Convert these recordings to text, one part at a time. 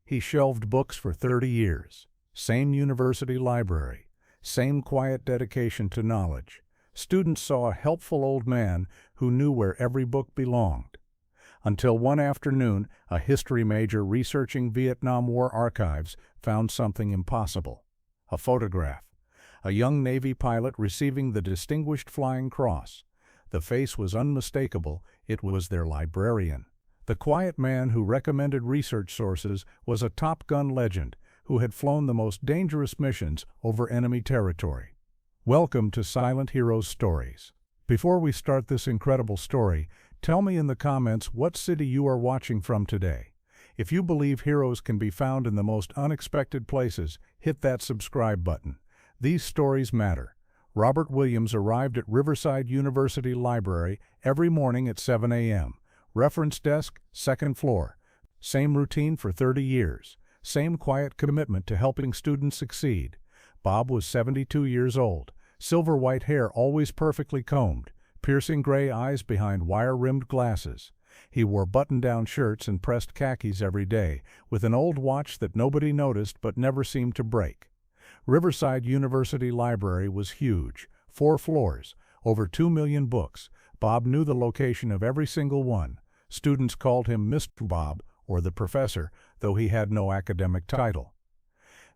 He shelved books for 30 years. Same university library. Same quiet dedication to knowledge. Students saw a helpful old man who knew where every book belonged. Until one afternoon, a history major researching Vietnam War archives found something impossible. A photograph. A young Navy pilot receiving the Distinguished Flying Cross. The face was unmistakable. It was their librarian. The quiet man who recommended research sources was a Top Gun legend who had flown the most dangerous missions over enemy territory. Welcome to Silent Heroes Stories. Before we start this incredible story, tell me in the comments what city you are watching from today. If you believe heroes can be found in the most unexpected places, hit that subscribe button. These stories matter. Robert Williams arrived at Riverside University Library every morning at 7 a.m. Reference desk, second floor. Same routine for 30 years. Same quiet commitment to helping students succeed. Bob was 72 years old. Silver white hair always perfectly combed. Piercing gray eyes behind wire-rimmed glasses. He wore button-down shirts and pressed khakis every day, with an old watch that nobody noticed but never seemed to break. Riverside University Library was huge. 4 floors, over 2 million books. Bob knew the location of every single one. Students called him Mr. Bob, or the professor, though he had no academic title.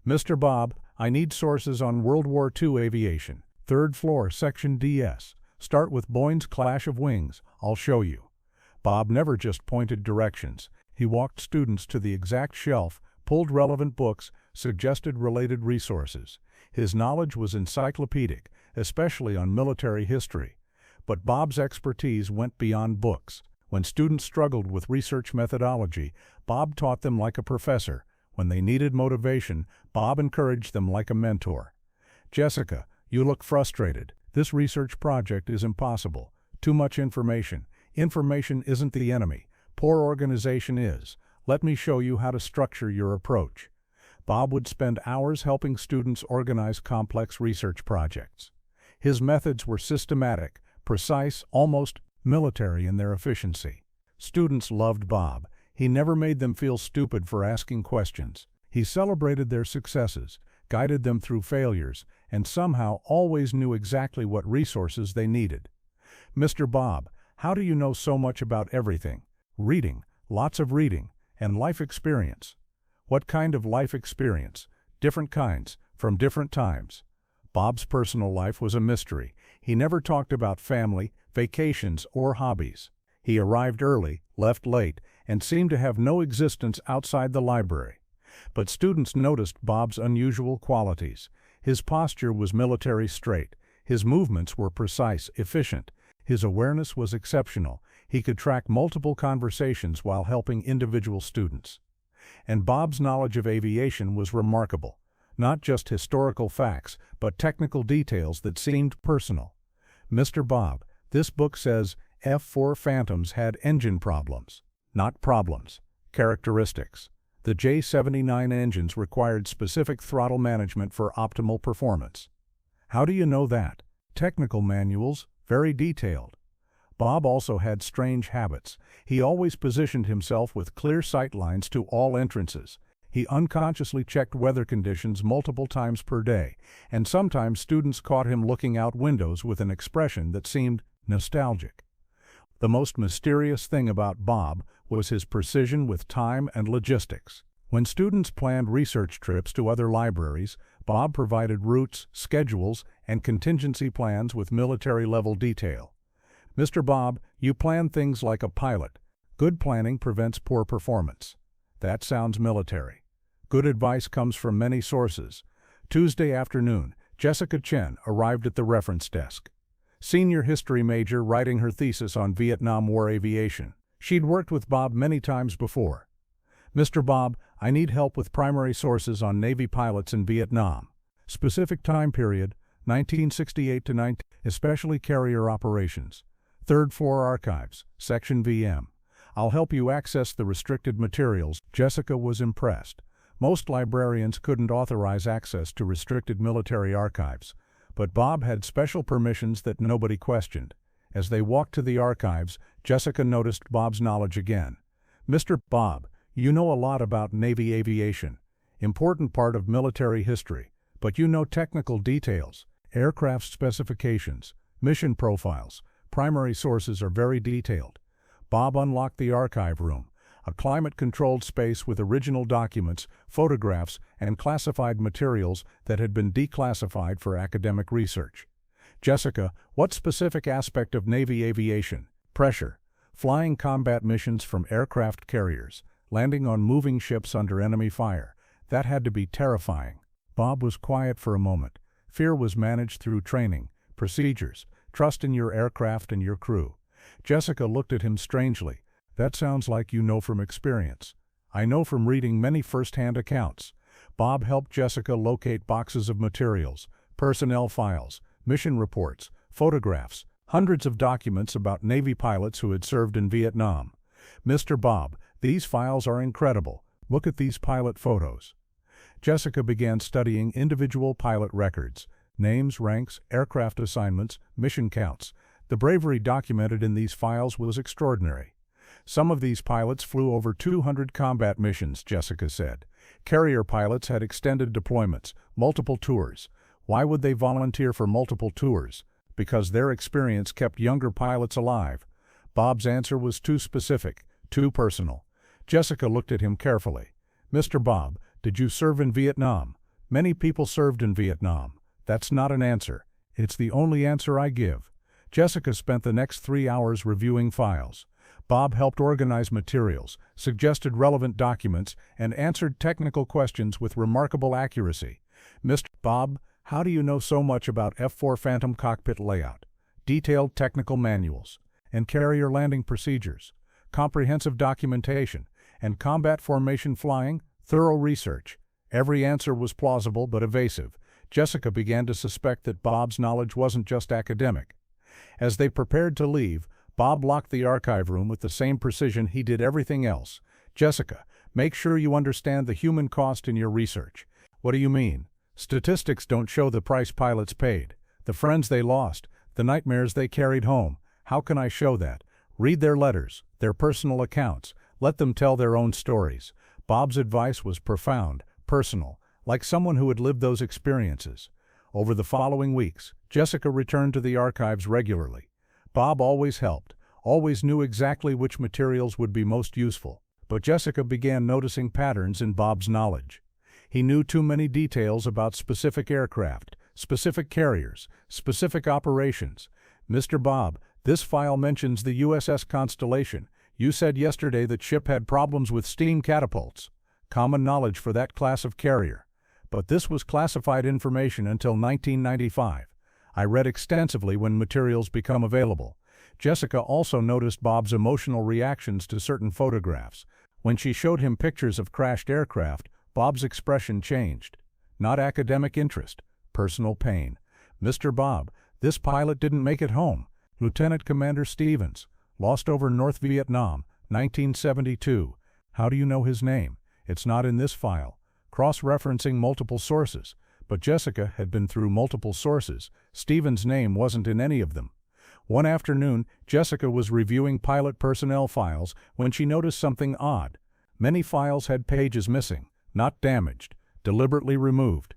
Mr. Bob, I need sources on World War II aviation. 3rd floor, section DS. Start with Boeing's Clash of Wings. I'll show you. Bob never just pointed directions. He walked students to the exact shelf, pulled relevant books, suggested related resources. His knowledge was encyclopedic, especially on military history. But Bob's expertise went beyond books. When students struggled with research methodology, Bob taught them like a professor. When they needed motivation, Bob encouraged them like a mentor. Jessica, you look frustrated. This research project is impossible. Too much information. Information isn't the enemy. Poor organization is. Let me show you how to structure your approach. Bob would spend hours helping students organize complex research projects. His methods were systematic, precise, almost military in their efficiency. Students loved Bob. He never made them feel stupid for asking questions. He celebrated their successes, guided them through failures, and somehow always knew exactly what resources they needed. Mr. Bob, how do you know so much about everything? Reading, lots of reading, and life experience. What kind of life experience? Different kinds, from different times. Bob's personal life was a mystery. He never talked about family, vacations, or hobbies. He arrived early, left late, and seemed to have no existence outside the library. But students noticed Bob's unusual qualities. His posture was military straight. His movements were precise, efficient. His awareness was exceptional. He could track multiple conversations while helping individual students. And Bob's knowledge of aviation was remarkable. Not just historical facts, but technical details that seemed personal. Mr. Bob, this book says F-4 Phantoms had engine problems. Not problems. Characteristics. The J-79 engines required specific throttle management for optimal performance. How do you know that? Technical manuals, very detailed. Bob also had strange habits. He always positioned himself with clear sight lines to all entrances. He unconsciously checked weather conditions multiple times per day, and sometimes students caught him looking out windows with an expression that seemed nostalgic. The most mysterious thing about Bob was his precision with time and logistics. When students planned research trips to other libraries, Bob provided routes, schedules, and contingency plans with military-level detail. Mr. Bob, you plan things like a pilot. Good planning prevents poor performance. That sounds military. Good advice comes from many sources. Tuesday afternoon, Jessica Chen arrived at the reference desk. Senior history major writing her thesis on Vietnam War aviation. She'd worked with Bob many times before. Mr. Bob, I need help with primary sources on Navy pilots in Vietnam. Specific time period, 1968 to 19, especially carrier operations. 3rd floor archives, section VM. I'll help you access the restricted materials. Jessica was impressed. Most librarians couldn't authorize access to restricted military archives, but Bob had special permissions that nobody questioned. As they walked to the archives, Jessica noticed Bob's knowledge again. Mr. Bob, You know a lot about Navy aviation, important part of military history, but you know technical details, aircraft specifications, mission profiles, primary sources are very detailed. Bob unlocked the archive room, a climate-controlled space with original documents, photographs, and classified materials that had been declassified for academic research. Jessica, what specific aspect of Navy aviation, pressure, flying combat missions from aircraft carriers, landing on moving ships under enemy fire, that had to be terrifying. Bob was quiet for a moment. Fear was managed through training, procedures, trust in your aircraft and your crew. Jessica looked at him strangely. That sounds like you know from experience. I know from reading many first-hand accounts. Bob helped Jessica locate boxes of materials, personnel files, mission reports, photographs, hundreds of documents about Navy pilots who had served in Vietnam. Mr. Bob, these files are incredible. Look at these pilot photos. Jessica began studying individual pilot records, names, ranks, aircraft assignments, mission counts. The bravery documented in these files was extraordinary. Some of these pilots flew over 200 combat missions, Jessica said. Carrier pilots had extended deployments, multiple tours. Why would they volunteer for multiple tours? Because their experience kept younger pilots alive. Bob's answer was too specific, too personal. Jessica looked at him carefully. Mr. Bob, did you serve in Vietnam? Many people served in Vietnam. That's not an answer. It's the only answer I give. Jessica spent the next 3 hours reviewing files. Bob helped organize materials, suggested relevant documents, and answered technical questions with remarkable accuracy. Mr. Bob, how do you know so much about F-4 Phantom cockpit layout, detailed technical manuals, and carrier landing procedures, comprehensive documentation, and combat formation flying, thorough research? Every answer was plausible but evasive. Jessica began to suspect that Bob's knowledge wasn't just academic. As they prepared to leave, Bob locked the archive room with the same precision he did everything else. Jessica, make sure you understand the human cost in your research. What do you mean? Statistics don't show the price pilots paid, the friends they lost, the nightmares they carried home. How can I show that? Read their letters, their personal accounts. Let them tell their own stories. Bob's advice was profound, personal, like someone who had lived those experiences. Over the following weeks, Jessica returned to the archives regularly. Bob always helped, always knew exactly which materials would be most useful. But Jessica began noticing patterns in Bob's knowledge. He knew too many details about specific aircraft, specific carriers, specific operations. Mr. Bob, this file mentions the USS Constellation. You said yesterday that ship had problems with steam catapults. Common knowledge for that class of carrier. But this was classified information until 1995. I read extensively when materials become available. Jessica also noticed Bob's emotional reactions to certain photographs. When she showed him pictures of crashed aircraft, Bob's expression changed. Not academic interest, personal pain. Mr. Bob, this pilot didn't make it home. Lieutenant Commander Stevens, lost over North Vietnam, 1972. How do you know his name? It's not in this file. Cross-referencing multiple sources. But Jessica had been through multiple sources. Stevens' name wasn't in any of them. One afternoon, Jessica was reviewing pilot personnel files when she noticed something odd. Many files had pages missing, not damaged, deliberately removed.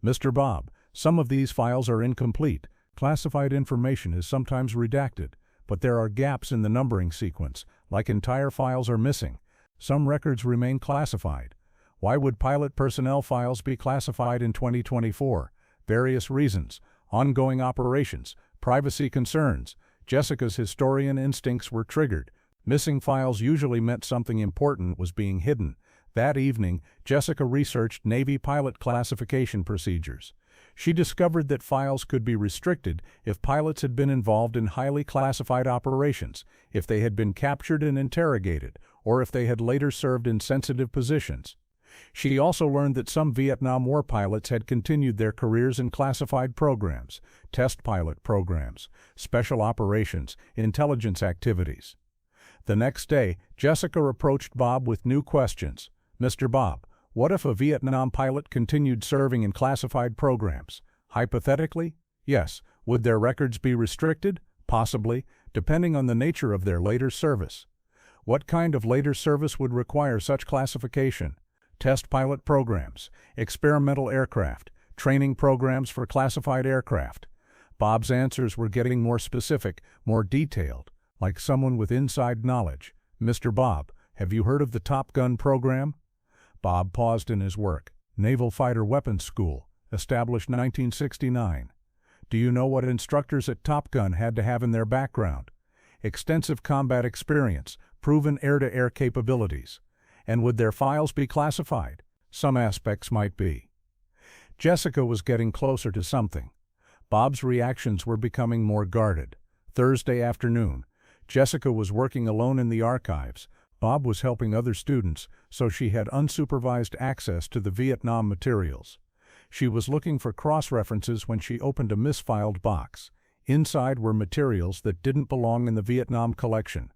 Mr. Bob, some of these files are incomplete. Classified information is sometimes redacted, but there are gaps in the numbering sequence, like entire files are missing. Some records remain classified. Why would pilot personnel files be classified in 2024? Various reasons. Ongoing operations, privacy concerns. Jessica's historian instincts were triggered. Missing files usually meant something important was being hidden. That evening, Jessica researched Navy pilot classification procedures. She discovered that files could be restricted if pilots had been involved in highly classified operations, if they had been captured and interrogated, or if they had later served in sensitive positions. She also learned that some Vietnam War pilots had continued their careers in classified programs, test pilot programs, special operations, intelligence activities. The next day, Jessica approached Bob with new questions. Mr. Bob, what if a Vietnam pilot continued serving in classified programs? Hypothetically, yes. Would their records be restricted? Possibly, depending on the nature of their later service. What kind of later service would require such classification? Test pilot programs, experimental aircraft, training programs for classified aircraft. Bob's answers were getting more specific, more detailed, like someone with inside knowledge. Mr. Bob, have you heard of the Top Gun program? Bob paused in his work. Naval Fighter Weapons School, established 1969. Do you know what instructors at Top Gun had to have in their background? Extensive combat experience, proven air-to-air capabilities. And would their files be classified? Some aspects might be. Jessica was getting closer to something. Bob's reactions were becoming more guarded. Thursday afternoon, Jessica was working alone in the archives. Bob was helping other students, so she had unsupervised access to the Vietnam materials. She was looking for cross-references when she opened a misfiled box. Inside were materials that didn't belong in the Vietnam collection.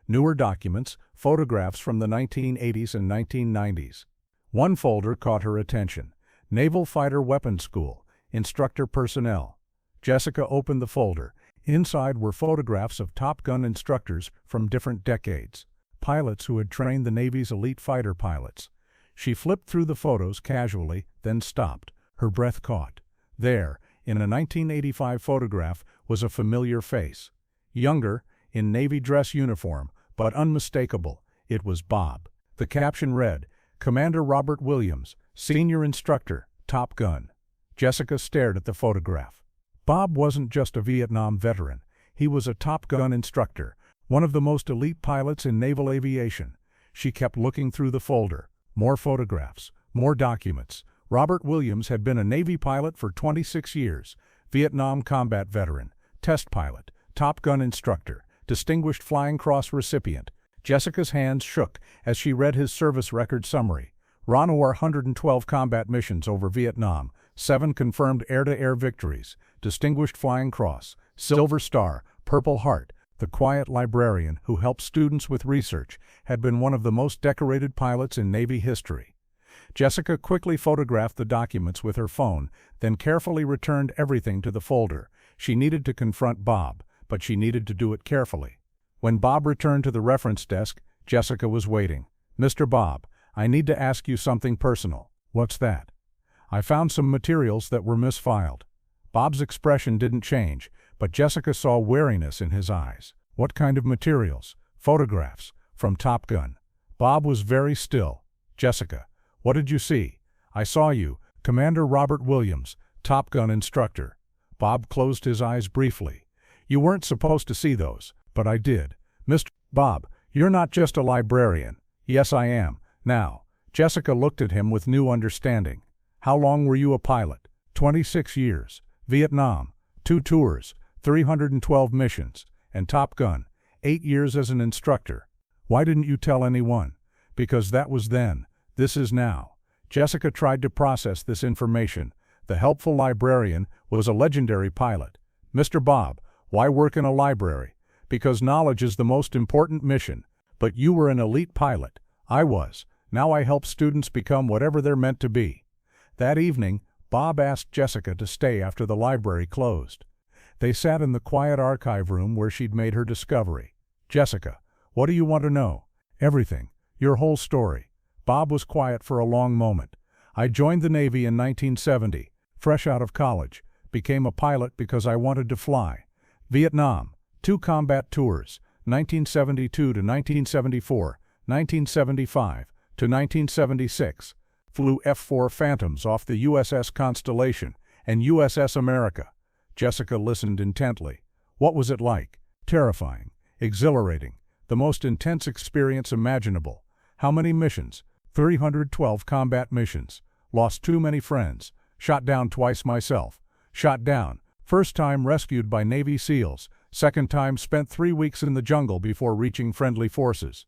Newer documents, photographs from the 1980s and 1990s. One folder caught her attention. Naval Fighter Weapons School, Instructor Personnel. Jessica opened the folder. Inside were photographs of Top Gun instructors from different decades. Pilots who had trained the Navy's elite fighter pilots. She flipped through the photos casually, then stopped. Her breath caught. There, in a 1985 photograph, was a familiar face. Younger, in Navy dress uniform, but unmistakable. It was Bob. The caption read, Commander Robert Williams, Senior Instructor, Top Gun. Jessica stared at the photograph. Bob wasn't just a Vietnam veteran. He was a Top Gun instructor, one of the most elite pilots in naval aviation. She kept looking through the folder. More photographs, more documents. Robert Williams had been a Navy pilot for 26 years, Vietnam combat veteran, test pilot, Top Gun instructor, Distinguished Flying Cross recipient. Jessica's hands shook as she read his service record summary. RONOR 112 combat missions over Vietnam, 7 confirmed air-to-air victories, Distinguished Flying Cross, Silver Star, Purple Heart. The quiet librarian who helped students with research had been one of the most decorated pilots in Navy history. Jessica quickly photographed the documents with her phone, then carefully returned everything to the folder. She needed to confront Bob, but she needed to do it carefully. When Bob returned to the reference desk, Jessica was waiting. Mr. Bob, I need to ask you something personal. What's that? I found some materials that were misfiled. Bob's expression didn't change, but Jessica saw wariness in his eyes. What kind of materials? Photographs. From Top Gun. Bob was very still. Jessica, what did you see? I saw you, Commander Robert Williams, Top Gun instructor. Bob closed his eyes briefly. You weren't supposed to see those, but I did. Mr. Bob, you're not just a librarian. Yes, I am. Now. Jessica looked at him with new understanding. How long were you a pilot? 26 years. Vietnam. 2 tours. 312 missions. And Top Gun. 8 years as an instructor. Why didn't you tell anyone? Because that was then. This is now. Jessica tried to process this information. The helpful librarian was a legendary pilot. Mr. Bob, why work in a library? Because knowledge is the most important mission. But you were an elite pilot. I was. Now I help students become whatever they're meant to be. That evening, Bob asked Jessica to stay after the library closed. They sat in the quiet archive room where she'd made her discovery. Jessica, what do you want to know? Everything. Your whole story. Bob was quiet for a long moment. I joined the Navy in 1970, fresh out of college. Became a pilot because I wanted to fly. Vietnam. 2 combat tours. 1972 to 1974, 1975 to 1976. Flew F-4 Phantoms off the USS Constellation and USS America. Jessica listened intently. What was it like? Terrifying. Exhilarating. The most intense experience imaginable. How many missions? 312 combat missions. Lost too many friends. Shot down twice myself. Shot down. First time rescued by Navy SEALs. Second time spent 3 weeks in the jungle before reaching friendly forces.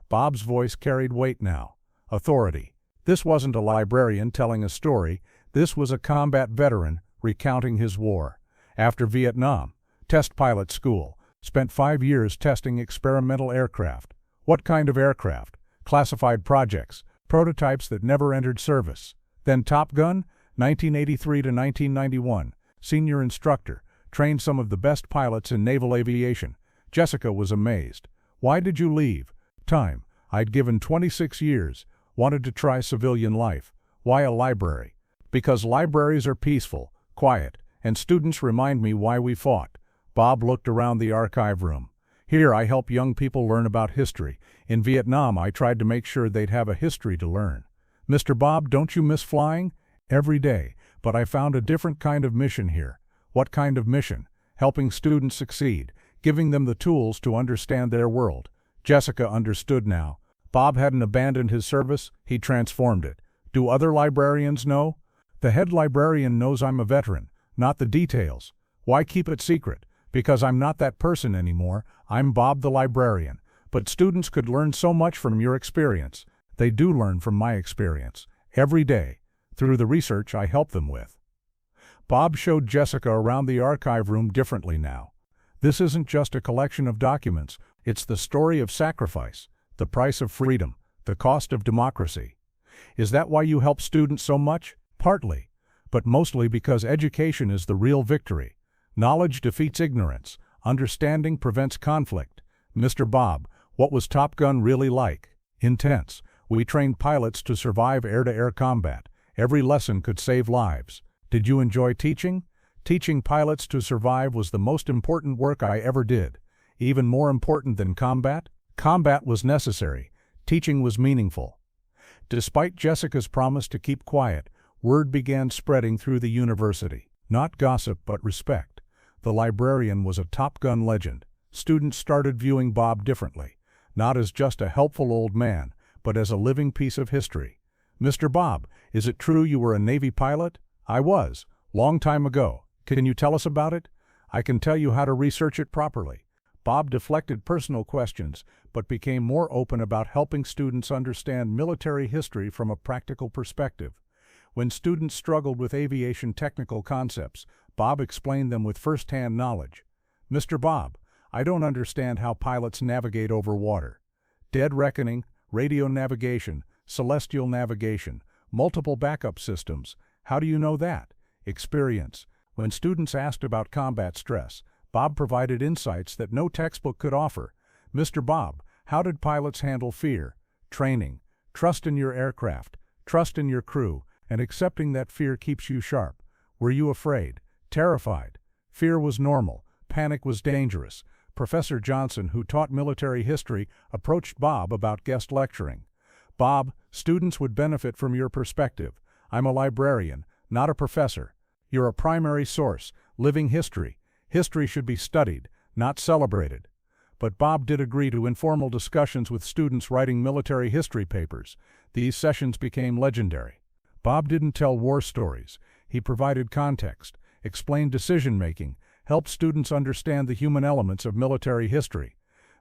Bob's voice carried weight now. Authority. This wasn't a librarian telling a story. This was a combat veteran recounting his war. After Vietnam, test pilot school. Spent 5 years testing experimental aircraft. What kind of aircraft? Classified projects. Prototypes that never entered service. Then Top Gun, 1983 to 1991. Senior instructor. Trained some of the best pilots in naval aviation. Jessica was amazed. Why did you leave? time. I'd given 26 years, wanted to try civilian life. Why a library? Because libraries are peaceful, quiet, and students remind me why we fought. Bob looked around the archive room. Here I help young people learn about history. In Vietnam, I tried to make sure they'd have a history to learn. Mr. Bob, don't you miss flying? Every day, but I found a different kind of mission here. What kind of mission? Helping students succeed, giving them the tools to understand their world. Jessica understood now. Bob hadn't abandoned his service, he transformed it. Do other librarians know? The head librarian knows I'm a veteran, not the details. Why keep it secret? Because I'm not that person anymore. I'm Bob the librarian. But students could learn so much from your experience. They do learn from my experience. Every day. Through the research I help them with. Bob showed Jessica around the archive room differently now. This isn't just a collection of documents. It's the story of sacrifice, the price of freedom, the cost of democracy. Is that why you help students so much? Partly. But mostly because education is the real victory. Knowledge defeats ignorance. Understanding prevents conflict. Mr. Bob, what was Top Gun really like? Intense. We trained pilots to survive air-to-air combat. Every lesson could save lives. Did you enjoy teaching? Teaching pilots to survive was the most important work I ever did. Even more important than combat? Combat was necessary. Teaching was meaningful. Despite Jessica's promise to keep quiet, word began spreading through the university. Not gossip, but respect. The librarian was a Top Gun legend. Students started viewing Bob differently. Not as just a helpful old man, but as a living piece of history. Mr. Bob, is it true you were a Navy pilot? I was. Long time ago. Can you tell us about it? I can tell you how to research it properly. Bob deflected personal questions, but became more open about helping students understand military history from a practical perspective. When students struggled with aviation technical concepts, Bob explained them with first-hand knowledge. Mr. Bob, I don't understand how pilots navigate over water. Dead reckoning, radio navigation, celestial navigation, multiple backup systems. How do you know that? Experience. When students asked about combat stress, Bob provided insights that no textbook could offer. Mr. Bob, how did pilots handle fear? Training. Trust in your aircraft, trust in your crew, and accepting that fear keeps you sharp. Were you afraid? Terrified? Fear was normal. Panic was dangerous. Professor Johnson, who taught military history, approached Bob about guest lecturing. Bob, students would benefit from your perspective. I'm a librarian, not a professor. You're a primary source, living history. History should be studied, not celebrated. But Bob did agree to informal discussions with students writing military history papers. These sessions became legendary. Bob didn't tell war stories. He provided context, explained decision-making, helped students understand the human elements of military history.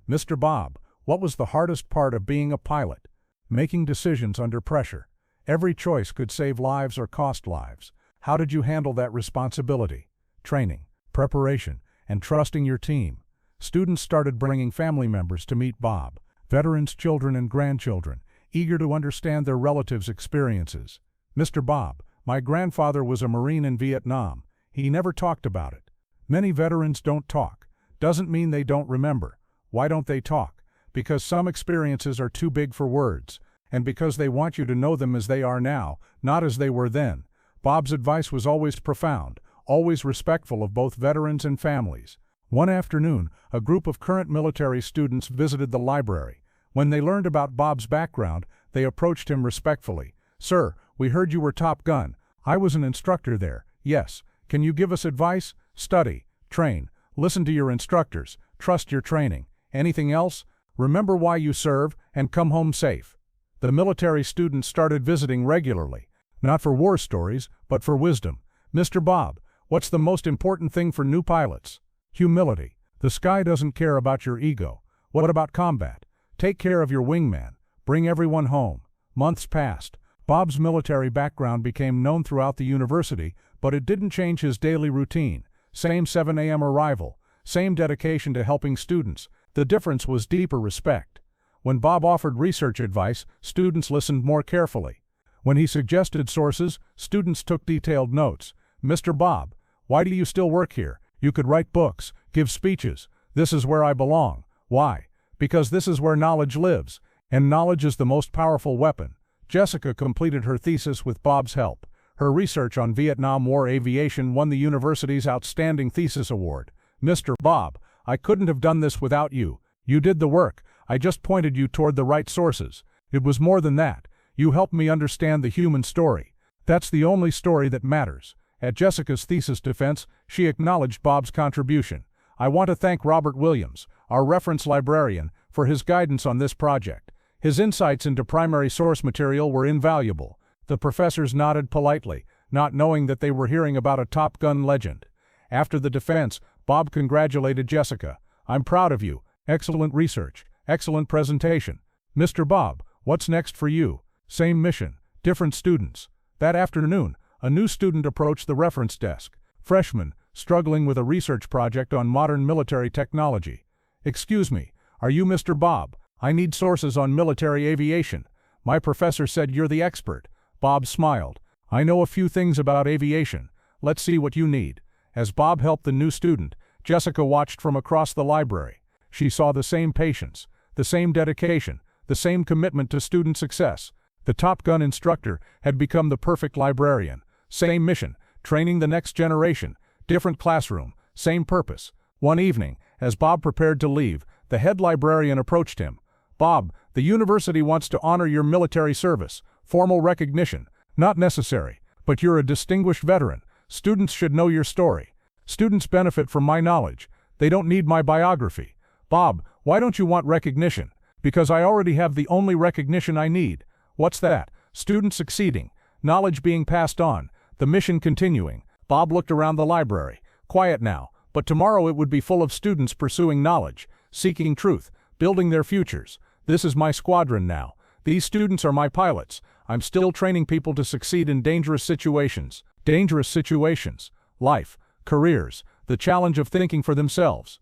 Mr. Bob, what was the hardest part of being a pilot? Making decisions under pressure. Every choice could save lives or cost lives. How did you handle that responsibility? Training, preparation, and trusting your team. Students started bringing family members to meet Bob, veterans' children and grandchildren, eager to understand their relatives' experiences. Mr. Bob, my grandfather was a Marine in Vietnam. He never talked about it. Many veterans don't talk. Doesn't mean they don't remember. Why don't they talk? Because some experiences are too big for words, and because they want you to know them as they are now, not as they were then. Bob's advice was always profound, always respectful of both veterans and families. One afternoon, a group of current military students visited the library. When they learned about Bob's background, they approached him respectfully. "Sir, we heard you were Top Gun. I was an instructor there. Yes. Can you give us advice? Study, train, listen to your instructors, trust your training. Anything else? Remember why you serve, and come home safe." The military students started visiting regularly, not for war stories, but for wisdom. "Mr. Bob, what's the most important thing for new pilots?" Humility. The sky doesn't care about your ego. What about combat? Take care of your wingman. Bring everyone home. Months passed. Bob's military background became known throughout the university, but it didn't change his daily routine. Same 7 a.m. arrival. Same dedication to helping students. The difference was deeper respect. When Bob offered research advice, students listened more carefully. When he suggested sources, students took detailed notes. "Mr. Bob, why do you still work here? You could write books, give speeches. This is where I belong." Why? Because this is where knowledge lives, and knowledge is the most powerful weapon. Jessica completed her thesis with Bob's help. Her research on Vietnam War aviation won the university's Outstanding Thesis Award. Mr. Bob, I couldn't have done this without you. You did the work. I just pointed you toward the right sources. It was more than that. You helped me understand the human story. That's the only story that matters. At Jessica's thesis defense, she acknowledged Bob's contribution. I want to thank Robert Williams, our reference librarian, for his guidance on this project. His insights into primary source material were invaluable. The professors nodded politely, not knowing that they were hearing about a Top Gun legend. After the defense, Bob congratulated Jessica. I'm proud of you. Excellent research. Excellent presentation. Mr. Bob, what's next for you? Same mission, different students. That afternoon, a new student approached the reference desk. Freshman, struggling with a research project on modern military technology. Excuse me, are you Mr. Bob? I need sources on military aviation. My professor said you're the expert. Bob smiled. I know a few things about aviation. Let's see what you need. As Bob helped the new student, Jessica watched from across the library. She saw the same patience, the same dedication, the same commitment to student success. The Top Gun instructor had become the perfect librarian. Same mission, training the next generation. Different classroom, same purpose. One evening, as Bob prepared to leave, the head librarian approached him. Bob, the university wants to honor your military service. Formal recognition, not necessary, but you're a distinguished veteran. Students should know your story. Students benefit from my knowledge. They don't need my biography. Bob, why don't you want recognition? Because I already have the only recognition I need. What's that? Students succeeding, knowledge being passed on, the mission continuing. Bob looked around the library. Quiet now, but tomorrow it would be full of students pursuing knowledge, seeking truth, building their futures. This is my squadron now. These students are my pilots. I'm still training people to succeed in dangerous situations. Dangerous situations. Life, careers, the challenge of thinking for themselves.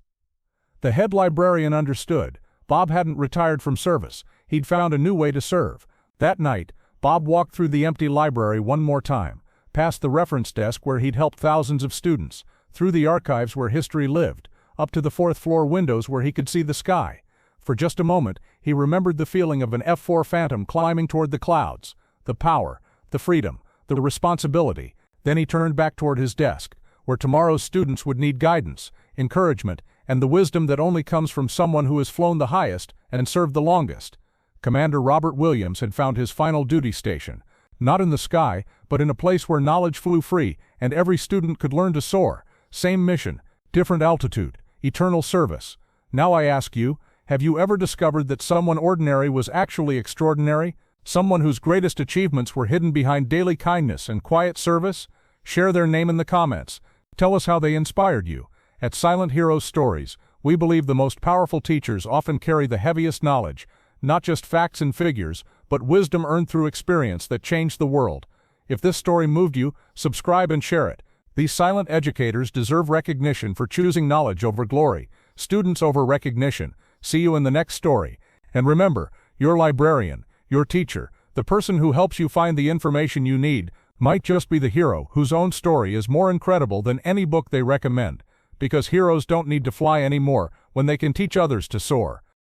The head librarian understood. Bob hadn't retired from service. He'd found a new way to serve. That night, Bob walked through the empty library one more time, past the reference desk where he'd helped thousands of students, through the archives where history lived, up to the fourth-floor windows where he could see the sky. For just a moment, he remembered the feeling of an F-4 Phantom climbing toward the clouds, the power, the freedom, the responsibility. Then he turned back toward his desk, where tomorrow's students would need guidance, encouragement, and the wisdom that only comes from someone who has flown the highest and served the longest. Commander Robert Williams had found his final duty station, not in the sky, but in a place where knowledge flew free and every student could learn to soar. Same mission, different altitude, eternal service. Now I ask you, have you ever discovered that someone ordinary was actually extraordinary? Someone whose greatest achievements were hidden behind daily kindness and quiet service? Share their name in the comments. Tell us how they inspired you. At Silent Heroes Stories, we believe the most powerful teachers often carry the heaviest knowledge, not just facts and figures, but wisdom earned through experience that changed the world. If this story moved you, subscribe and share it. These silent educators deserve recognition for choosing knowledge over glory, students over recognition. See you in the next story. And remember, your librarian, your teacher, the person who helps you find the information you need, might just be the hero whose own story is more incredible than any book they recommend. Because heroes don't need to fly anymore when they can teach others to soar.